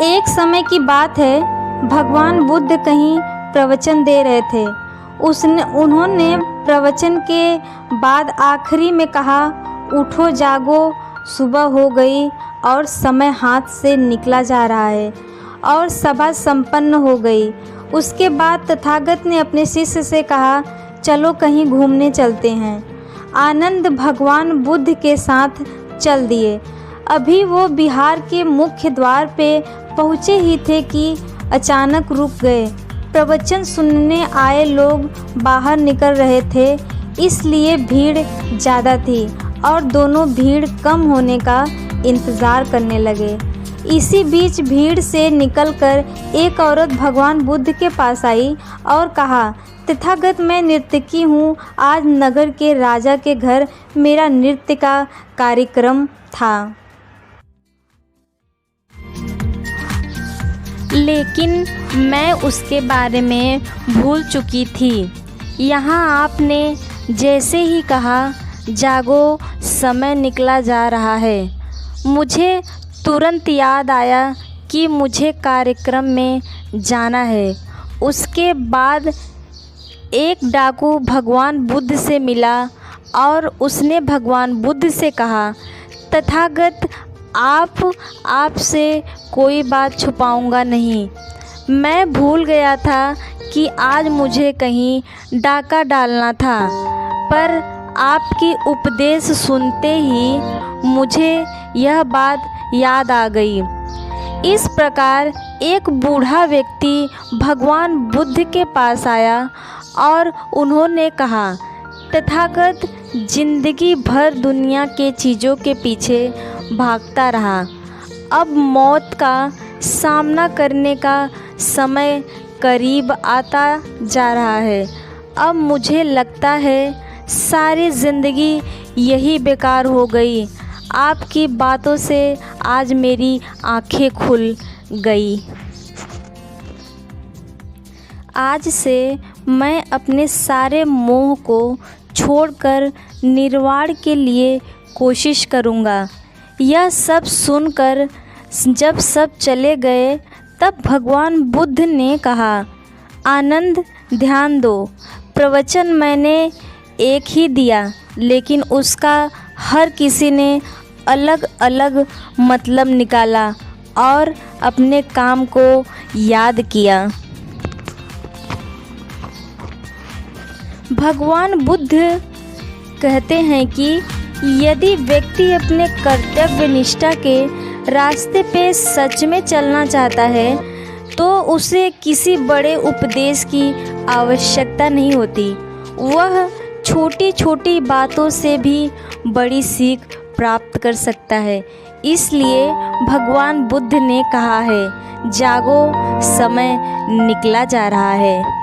एक समय की बात है, भगवान बुद्ध कहीं प्रवचन दे रहे थे। उन्होंने प्रवचन के बाद आखिरी में कहा, उठो जागो, सुबह हो गई और समय हाथ से निकला जा रहा है। और सभा संपन्न हो गई। उसके बाद तथागत ने अपने शिष्य से कहा, चलो कहीं घूमने चलते हैं। आनंद भगवान बुद्ध के साथ चल दिए। अभी वो बिहार के मुख्य द्वार पे पहुँचे ही थे कि अचानक रुक गए। प्रवचन सुनने आए लोग बाहर निकल रहे थे, इसलिए भीड़ ज़्यादा थी और दोनों भीड़ कम होने का इंतज़ार करने लगे। इसी बीच भीड़ से निकलकर एक औरत भगवान बुद्ध के पास आई और कहा, तथागत, मैं नर्तकी हूँ। आज नगर के राजा के घर मेरा नृत्य का कार्यक्रम था, लेकिन मैं उसके बारे में भूल चुकी थी। यहाँ आपने जैसे ही कहा, जागो, समय निकला जा रहा है, मुझे तुरंत याद आया कि मुझे कार्यक्रम में जाना है। उसके बाद एक डाकू भगवान बुद्ध से मिला और उसने भगवान बुद्ध से कहा, तथागत, आपसे कोई बात छुपाऊंगा नहीं। मैं भूल गया था कि आज मुझे कहीं डाका डालना था, पर आपकी उपदेश सुनते ही मुझे यह बात याद आ गई। इस प्रकार एक बूढ़ा व्यक्ति भगवान बुद्ध के पास आया और उन्होंने कहा, तथागत, जिंदगी भर दुनिया के चीज़ों के पीछे भागता रहा। अब मौत का सामना करने का समय करीब आता जा रहा है। अब मुझे लगता है सारी ज़िंदगी यही बेकार हो गई। आपकी बातों से आज मेरी आंखें खुल गई। आज से मैं अपने सारे मोह को छोड़कर निर्वाण के लिए कोशिश करूँगा। यह सब सुनकर जब सब चले गए, तब भगवान बुद्ध ने कहा, आनंद, ध्यान दो। प्रवचन मैंने एक ही दिया, लेकिन उसका हर किसी ने अलग अलग मतलब निकाला और अपने काम को याद किया। भगवान बुद्ध कहते हैं कि यदि व्यक्ति अपने कर्तव्य निष्ठा के रास्ते पे सच में चलना चाहता है, तो उसे किसी बड़े उपदेश की आवश्यकता नहीं होती। वह छोटी छोटी बातों से भी बड़ी सीख प्राप्त कर सकता है। इसलिए भगवान बुद्ध ने कहा है, जागो, समय निकला जा रहा है।